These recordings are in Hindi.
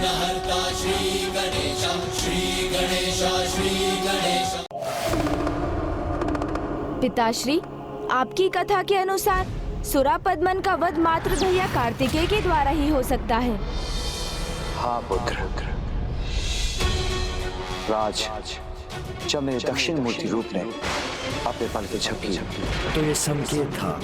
विघ्नहर्ता श्री गणेश, श्री गणेश, श्री गणेश। पिताश्री, आपकी कथा के अनुसार सुरापद्मन का वध मात्र भैया कार्तिकेय के द्वारा ही हो सकता है। हाँ पुत्र, राज जब मेरे दक्षिण मूर्ति रूप ने अपने पल के झपकी तो ये संकेत था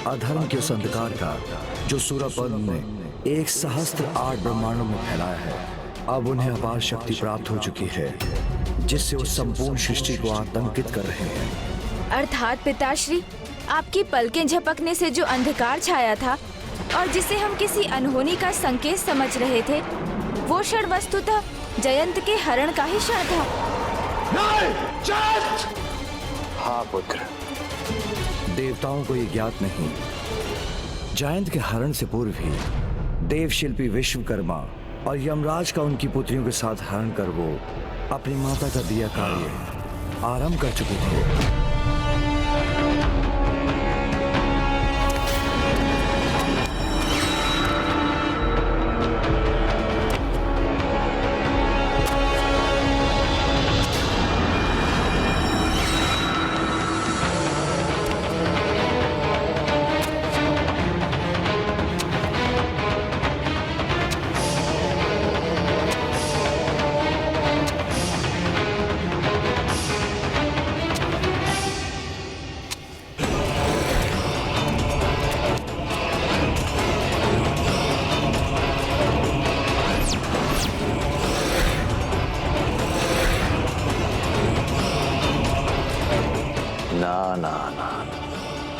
अधर्म के उस अंधकार का जो सूरापद्म ने 1,008 ब्रह्मांडों में फैलाया है। अब उन्हें अपार शक्ति प्राप्त हो चुकी है जिससे वो संपूर्ण सृष्टि को आतंकित कर रहे हैं। अर्थात पिताश्री, आपकी पलकें झपकने से जो अंधकार छाया था और जिसे हम किसी अनहोनी का संकेत समझ रहे थे, वो क्षण वस्तुतः जयंत के हरण का ही क्षण था। हाँ पुत्र, देवताओं को ये ज्ञात नहीं, जयंत के हरण से पूर्व ही देव शिल्पी विश्वकर्मा और यमराज का उनकी पुत्रियों के साथ हरण कर वो अपनी माता का दिया कार्य आरंभ कर चुके थे।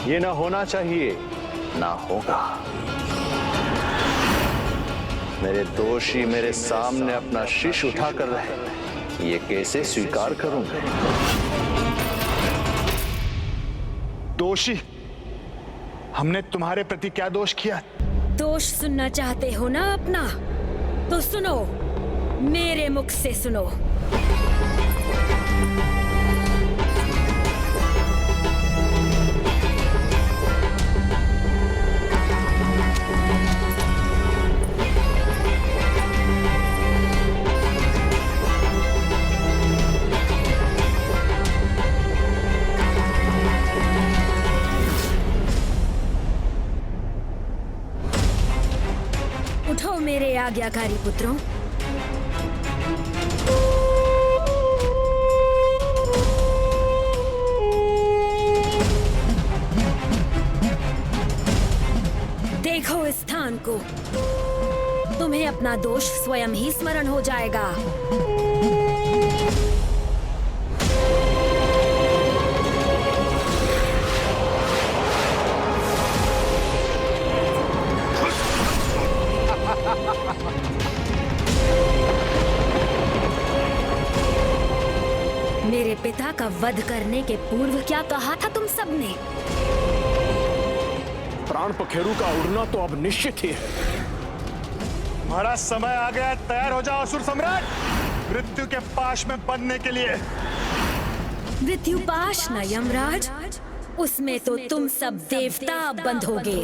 ये ना होना चाहिए, ना होगा। मेरे दोषी मेरे सामने अपना शीश उठा कर रहे, ये कैसे स्वीकार करूंगा? दोषी? हमने तुम्हारे प्रति क्या दोष किया? दोष सुनना चाहते हो ना अपना? तो सुनो, मेरे मुख से सुनो। उठो मेरे आज्ञाकारी पुत्रों। देखो इस स्थान को, तुम्हें अपना दोष स्वयं ही स्मरण हो जाएगा। मेरे पिता का वध करने के पूर्व क्या कहा था तुम सबने? प्राण पखेरु का उड़ना तो अब निश्चित ही है। हमारा समय आ गया, तैयार हो जाओ असुर सम्राट, मृत्यु के पाश में बंधने के लिए। मृत्यु पाश न यमराज, उसमें तो तुम सब देवता बंधोगे।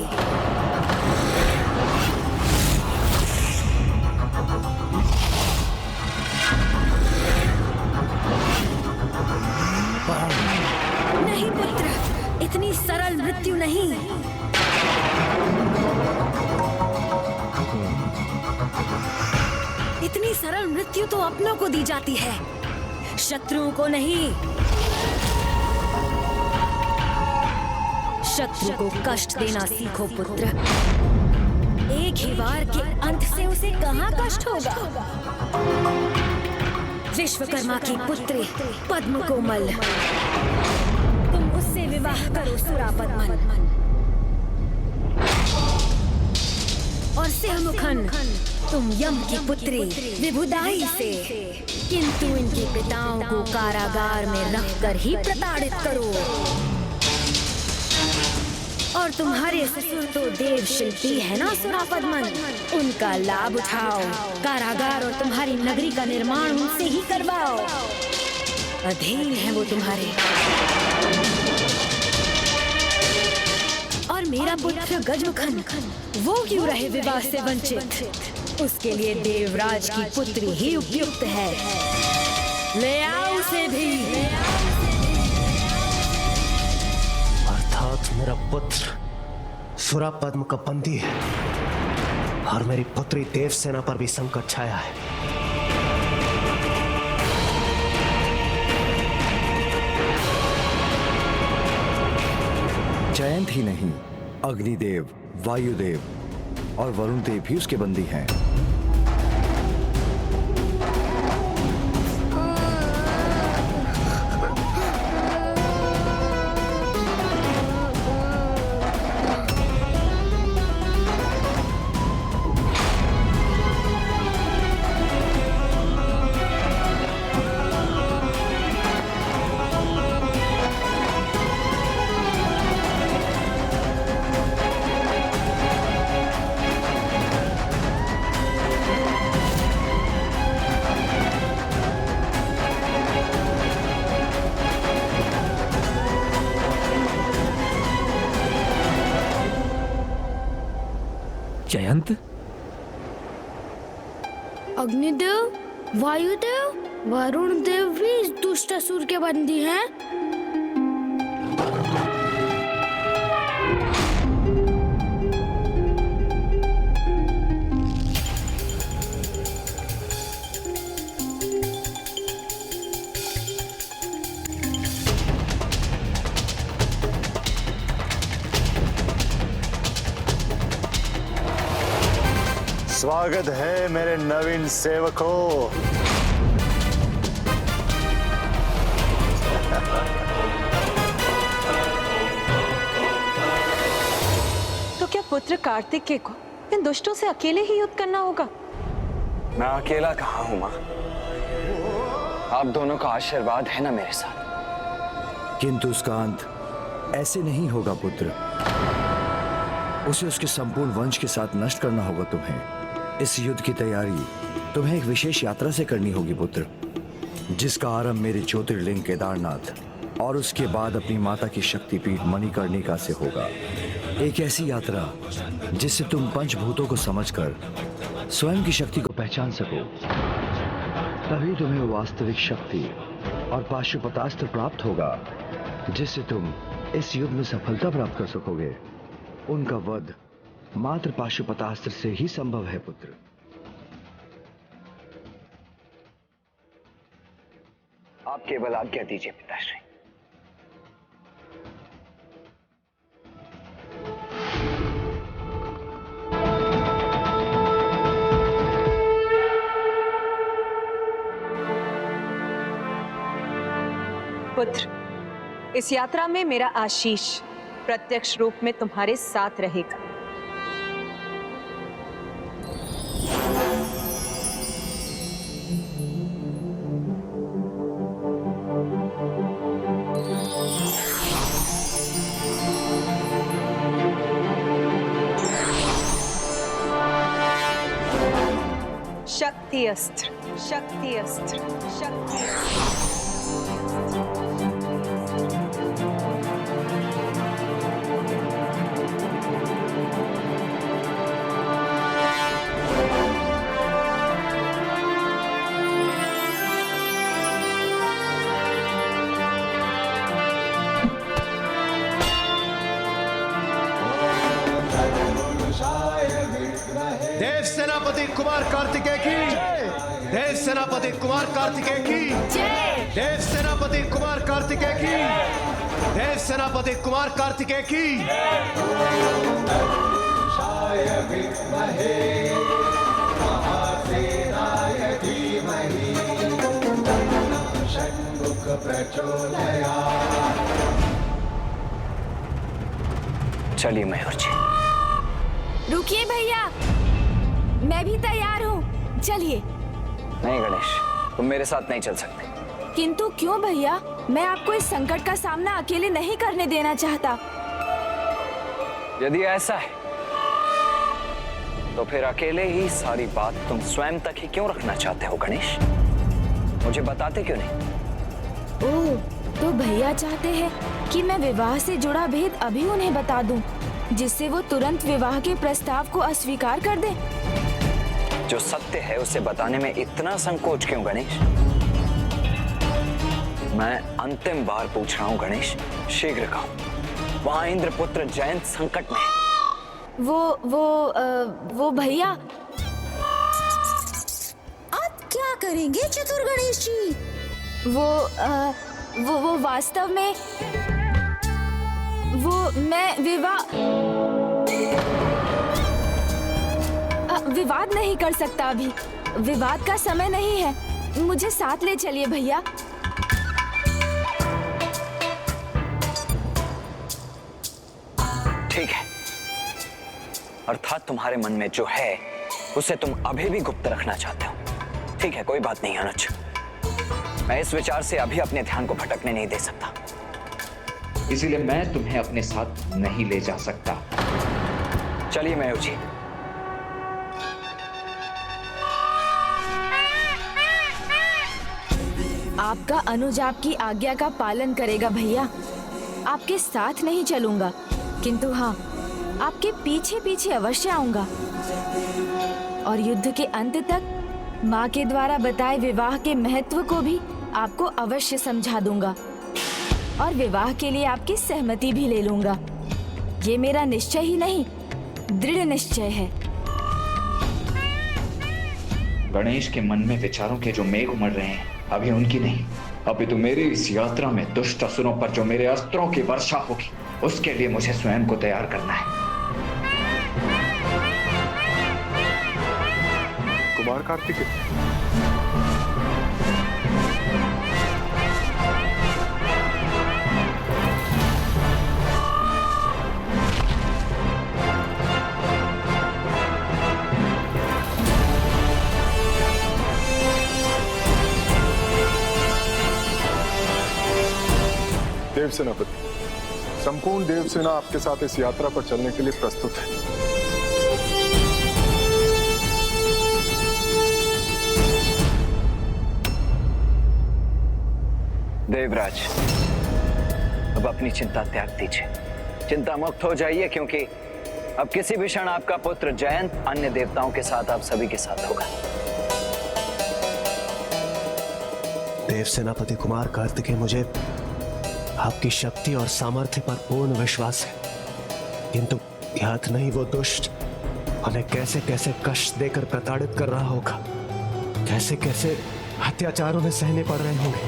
नहीं पुत्र, इतनी सरल मृत्यु नहीं। इतनी सरल मृत्यु तो अपनों को दी जाती है, शत्रुओं को नहीं। शत्रु को कष्ट देना सीखो पुत्र। एक ही वार के अंत से उसे कहाँ कष्ट होगा? विश्वकर्मा की पुत्री पद्म कोमल, तुम उससे विवाह करो सुरापद्मन। और सिंहमुखन, तुम यम की पुत्री विभुदाई से। किंतु इनके पिताओं को कारागार में रखकर ही प्रताड़ित करो। और तुम्हारे ससुर तो देव शिल्पी है ना सुरापद्मन, उनका लाभ उठाओ। कारागार और तुम्हारी नगरी का निर्माण उनसे ही करवाओ। अधीन है वो तुम्हारे। और मेरा पुत्र गजमुखन, वो क्यों रहे विवाह से वंचित? उसके लिए देवराज की पुत्री ही उपयुक्त है। ले आओ उसे भी। अर्थात मेरा पुत्र सुरापद्म का बंदी है और मेरी पुत्री देवसेना पर भी संकट छाया है। जयंत ही नहीं, अग्निदेव, वायुदेव और वरुण देव भी उसके बंदी हैं। जयंत, अग्निदेव, वायुदेव, वरुण देव भी इस दुष्ट असुर के बंदी हैं। स्वागत है मेरे नवीन सेवकों। तो क्या पुत्र कार्तिकेय को इन दुष्टों से अकेले ही युद्ध करना होगा? मैं अकेला कहाँ हूँ माँ, आप दोनों का आशीर्वाद है ना मेरे साथ। किंतु उसका अंत ऐसे नहीं होगा पुत्र, उसे उसके संपूर्ण वंश के साथ नष्ट करना होगा तुम्हें। इस युद्ध की तैयारी तुम्हें एक विशेष यात्रा से करनी होगी पुत्र, जिसका आरंभ मेरे ज्योतिर्लिंग केदारनाथ और उसके बाद अपनी माता की शक्तिपीठ मणिकर्णिका से होगा। एक ऐसी यात्रा जिससे तुम पंचभूतों को समझकर स्वयं की शक्ति को पहचान सको। तभी तुम्हें वास्तविक शक्ति और पाशुपतास्त्र प्राप्त होगा, जिससे तुम इस युद्ध में सफलता प्राप्त कर सकोगे। उनका वध मात्र पाशुपतास्त्र से ही संभव है पुत्र। आप केवल आज्ञा दीजिए पिताश्री। पुत्र, इस यात्रा में मेरा आशीष प्रत्यक्ष रूप में तुम्हारे साथ रहेगा। शक्ति अस्त्र, शक्ति अस्त्र, शक्ति अस्त्र। देव सेनापति कुमार कार्तिकेय की देव सेनापति कुमार कार्तिकेय की देव सेनापति कुमार कार्तिकेय की देव सेनापति कुमार कार्तिकेय की। चलिए मयूर जी। रुकिए भैया, मैं भी तैयार हूँ, चलिए। नहीं गणेश, तुम मेरे साथ नहीं चल सकते। किंतु क्यों भैया? मैं आपको इस संकट का सामना अकेले नहीं करने देना चाहता। यदि ऐसा है तो फिर अकेले ही सारी बात तुम स्वयं तक ही क्यों रखना चाहते हो गणेश? मुझे बताते क्यों नहीं? ओह, तो भैया चाहते हैं कि मैं विवाह से जुड़ा भेद अभी उन्हें बता दूं, जिससे वो तुरंत विवाह के प्रस्ताव को अस्वीकार कर दे। जो सत्य है उसे बताने में इतना संकोच क्यों गणेश? मैं अंतिम बार पूछ रहा हूं गणेश, शीघ्र कहो, वहां इंद्रपुत्र जयंत संकट में है। वो भैया। आप क्या करेंगे चतुर गणेश जी? वो वास्तव में मैं विवाद नहीं कर सकता अभी। विवाद का समय नहीं है। मुझे साथ ले चलिए भैया। ठीक है, अर्थात तुम्हारे मन में जो है उसे तुम अभी भी गुप्त रखना चाहते हो। ठीक है, कोई बात नहीं अनुज, मैं इस विचार से अभी अपने ध्यान को भटकने नहीं दे सकता। इसीलिए मैं तुम्हें अपने साथ नहीं ले जा सकता। चलिए मयूर जी। आपका अनुज आपकी आज्ञा का पालन करेगा भैया। आपके साथ नहीं चलूंगा, किंतु हाँ, आपके पीछे पीछे अवश्य आऊंगा और युद्ध के अंत तक माँ के द्वारा बताए विवाह के महत्व को भी आपको अवश्य समझा दूंगा और विवाह के लिए आपकी सहमति भी ले लूंगा। ये मेरा निश्चय ही नहीं, दृढ़ निश्चय है। गणेश के मन में विचारों के जो मेघ उमड़ रहे हैं, अभी उनकी नहीं, अभी तो मेरी इस यात्रा में दुष्ट असुरों पर जो मेरे अस्त्रों की वर्षा होगी, उसके लिए मुझे स्वयं को तैयार करना है। कुमार कार्तिकेय, देव सेनापति, संपूर्ण देव सेना आपके साथ इस यात्रा पर चलने के लिए प्रस्तुत है। देवराज, अब अपनी चिंता त्याग दीजिए, चिंता मुक्त हो जाइए, क्योंकि अब किसी भी क्षण आपका पुत्र जयंत अन्य देवताओं के साथ आप सभी के साथ होगा। देव सेनापति कुमार कार्तिकेय, मुझे आपकी शक्ति और सामर्थ्य पर पूर्ण विश्वास है, किंतु ज्ञात नहीं वो दुष्ट हमें कैसे कैसे कष्ट देकर प्रताड़ित कर रहा होगा, कैसे कैसे अत्याचारों में सहने पड़ रहे होंगे।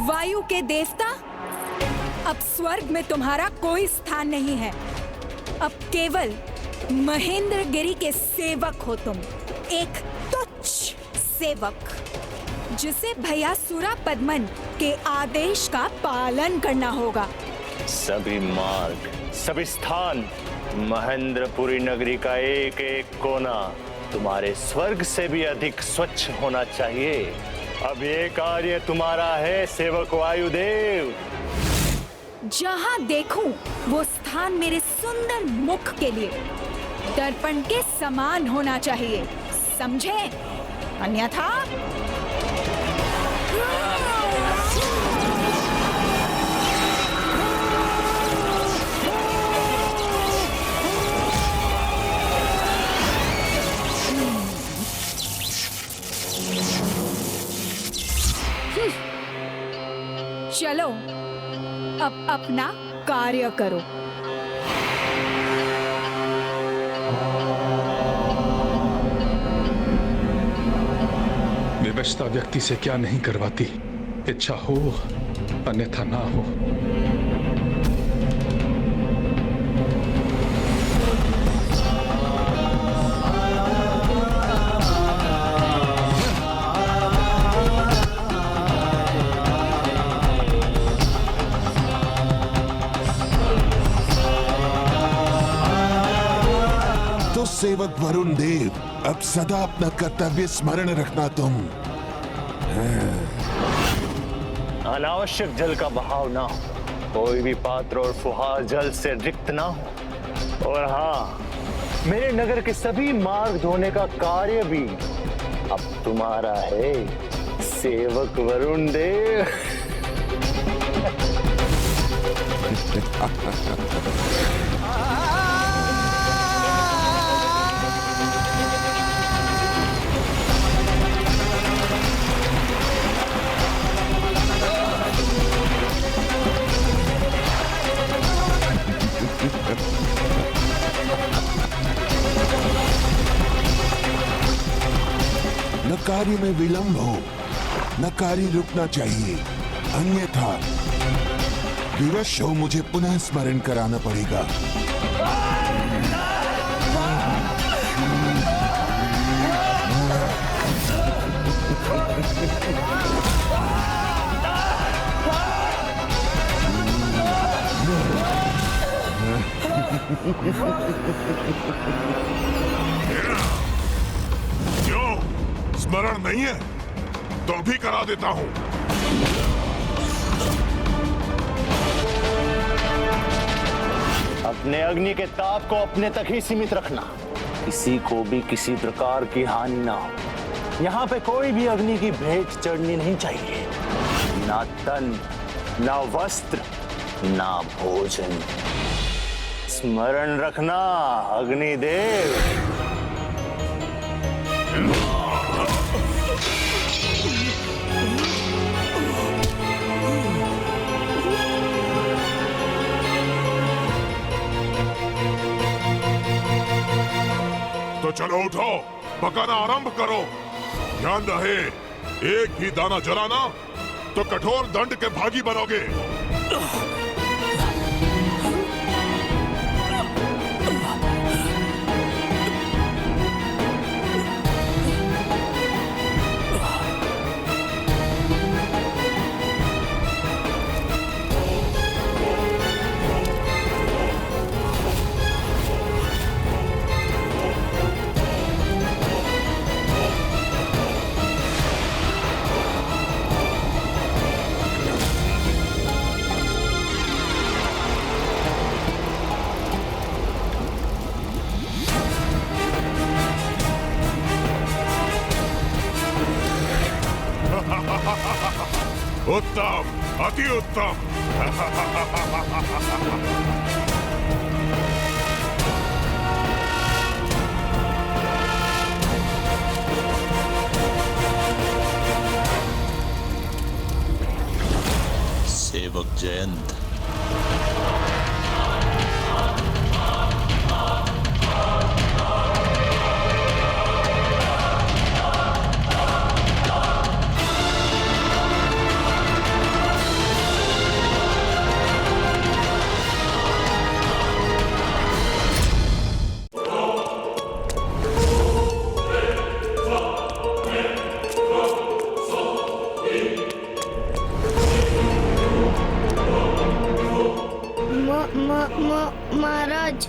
वायु के देवता, अब स्वर्ग में तुम्हारा कोई स्थान नहीं है। अब केवल महेंद्रगिरी के सेवक हो तुम, एक तुच्छ सेवक, जिसे भैयासुरा पद्मन के आदेश का पालन करना होगा। सभी मार्ग, सभी स्थान, महेंद्रपुरी नगरी का एक एक कोना तुम्हारे स्वर्ग से भी अधिक स्वच्छ होना चाहिए। अब ये कार्य तुम्हारा है सेवक वायुदेव। जहां देखूं वो स्थान मेरे सुंदर मुख के लिए दर्पण के समान होना चाहिए, समझे? अन्यथा चलो, अब अपना कार्य करो। विवशता व्यक्ति से क्या नहीं करवाती, इच्छा हो अन्यथा ना हो। सेवक वरुण देव, अब सदा अपना कर्तव्य स्मरण रखना तुम। अनावश्यक जल का बहाव ना हो, कोई भी पात्र और फुहार जल से रिक्त ना हो। और हाँ, मेरे नगर के सभी मार्ग धोने का कार्य भी अब तुम्हारा है। सेवक वरुण देव। न कार्य में विलंब हो, न कार्य रुकना चाहिए, अन्यथा विवश हो मुझे पुनः स्मरण कराना पड़ेगा। क्यों स्मरण नहीं है तो भी करा देता हूं। अपने अग्नि के ताप को अपने तक ही सीमित रखना, किसी को भी किसी प्रकार की हानि ना हो। यहाँ पे कोई भी अग्नि की भेंट चढ़नी नहीं चाहिए, ना तन, ना वस्त्र, ना भोजन। स्मरण रखना अग्निदेव। तो चलो उठो, पकाना आरंभ करो। ध्यान रहे, एक भी दाना जलाना तो कठोर दंड के भागी बनोगे। उत्तम, अति उत्तम। सेवक जयंत, महाराज।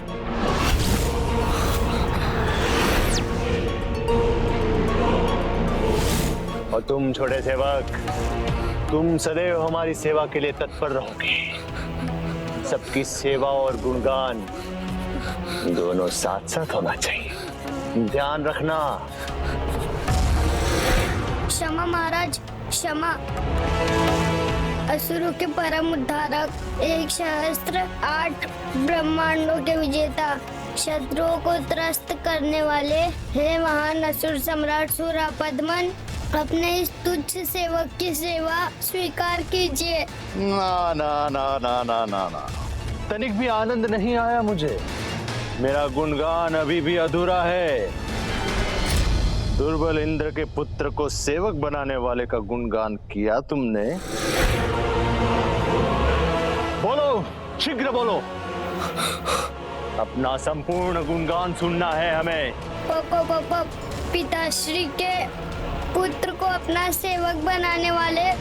और तुम छोटे सेवक, तुम सदैव हमारी सेवा के लिए तत्पर रहोगे। सबकी सेवा और गुणगान दोनों साथ साथ होना चाहिए, ध्यान रखना। क्षमा महाराज, क्षमा। असुरों के परम उद्धारक, 1 सहस्त्र 8 ब्रह्मांडों के विजेता, शत्रुओं को त्रस्त करने वाले, हे महान असुर सम्राट शूरापद्मन, अपने इस तुच्छ सेवक की सेवा स्वीकार कीजिए। ना ना ना ना ना ना ना, तनिक भी आनंद नहीं आया मुझे। मेरा गुणगान अभी भी अधूरा है। दुर्बल इंद्र के पुत्र को सेवक बनाने वाले का गुणगान किया तुमने। बोलो, शीघ्र बोलो। अपना संपूर्ण गुणगान सुनना है हमें। पिताश्री के पुत्र को अपना सेवक बनाने वाले,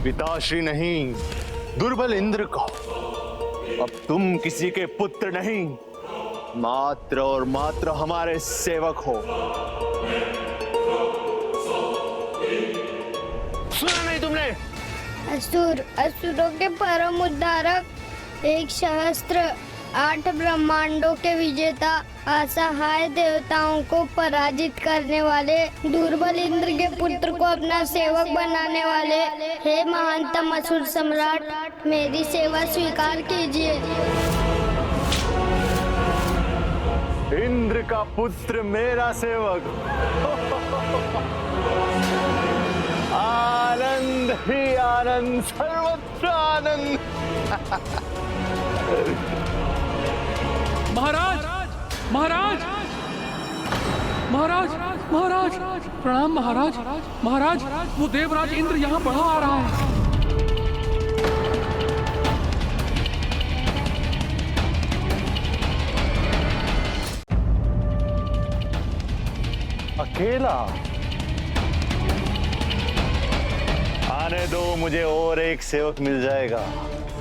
पिताश्री नहीं, दुर्बल इंद्र को। अब तुम किसी के पुत्र नहीं, मात्र और मात्र हमारे सेवक हो। सुना नहीं तुमने? असुरों के परम उद्धारक, एक सहस्त्र 8 ब्रह्मांडों के विजेता, असहाय देवताओं को पराजित करने वाले, दुर्बल इंद्र के पुत्र को अपना सेवक बनाने वाले, हे महानतम असुर सम्राट, मेरी सेवा स्वीकार कीजिए। इंद्र का पुत्र मेरा सेवक। आनंद ही आनंद, सर्वत्र आनंद। महाराज महाराज महाराज महाराज प्रणाम महाराज। महाराज वो देवराज इंद्र यहाँ बढ़ा आ रहा है। अकेला? आने दो, मुझे और एक सेवक मिल जाएगा,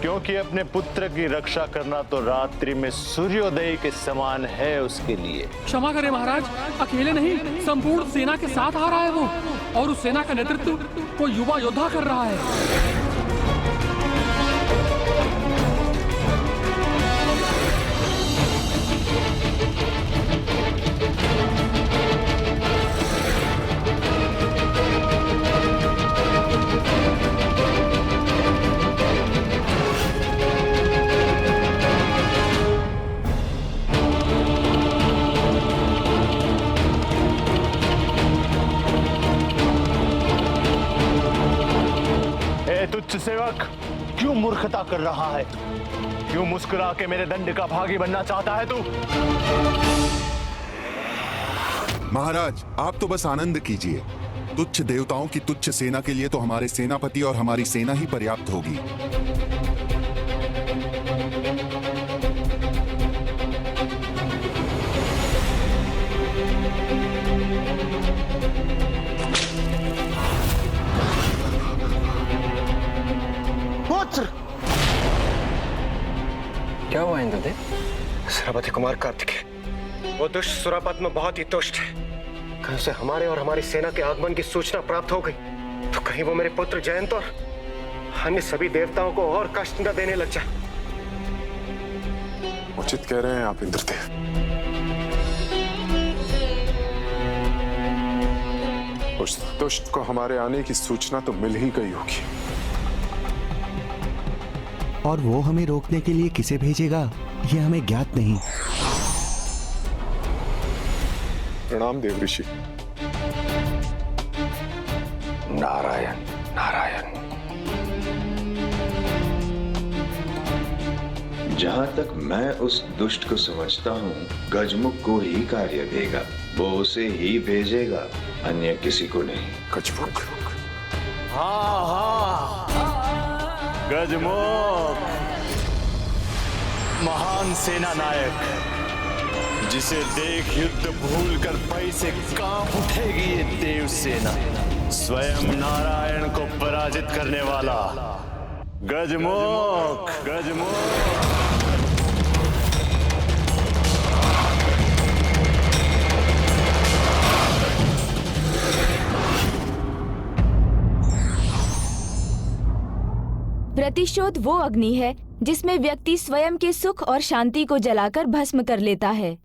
क्योंकि अपने पुत्र की रक्षा करना तो रात्रि में सूर्योदय के समान है उसके लिए। क्षमा करें महाराज, अकेले नहीं संपूर्ण सेना के साथ आ रहा है वो, और उस सेना का नेतृत्व वो युवा योद्धा कर रहा है। तुच्छ सेवक, क्यों मूर्खता कर रहा है? क्यों मुस्कुरा के मेरे दंड का भागी बनना चाहता है तू? महाराज, आप तो बस आनंद कीजिए। तुच्छ देवताओं की तुच्छ सेना के लिए तो हमारे सेनापति और हमारी सेना ही पर्याप्त होगी। क्या हुआ इंद्रदेव? सेनापति कुमार कार्तिकेय, वो दुष्ट सुरापद्म बहुत ही दुष्ट है। कहीं से हमारे और हमारी सेना के आगमन की सूचना प्राप्त हो गई तो कहीं वो मेरे पुत्र जयंत और अन्य सभी देवताओं को और कष्ट न देने लग जाए। उचित कह रहे हैं आप इंद्रदेव। उस दुष्ट को हमारे आने की सूचना तो मिल ही गई होगी, और वो हमें रोकने के लिए किसे भेजेगा ये हमें ज्ञात नहीं। प्रणाम देव ऋषि। नारायण नारायण। जहां तक मैं उस दुष्ट को समझता हूँ, गजमुख को ही कार्य देगा, वो उसे ही भेजेगा, अन्य किसी को नहीं। गजमुख? हाँ हाँ, गजमुख, महान सेना नायक, जिसे देख युद्ध भूलकर पैसे कांप उठेगी ये देव सेना। स्वयं नारायण को पराजित करने वाला गजमुख। गजमुख प्रतिशोध वो अग्नि है जिसमें व्यक्ति स्वयं के सुख और शांति को जलाकर भस्म कर लेता है।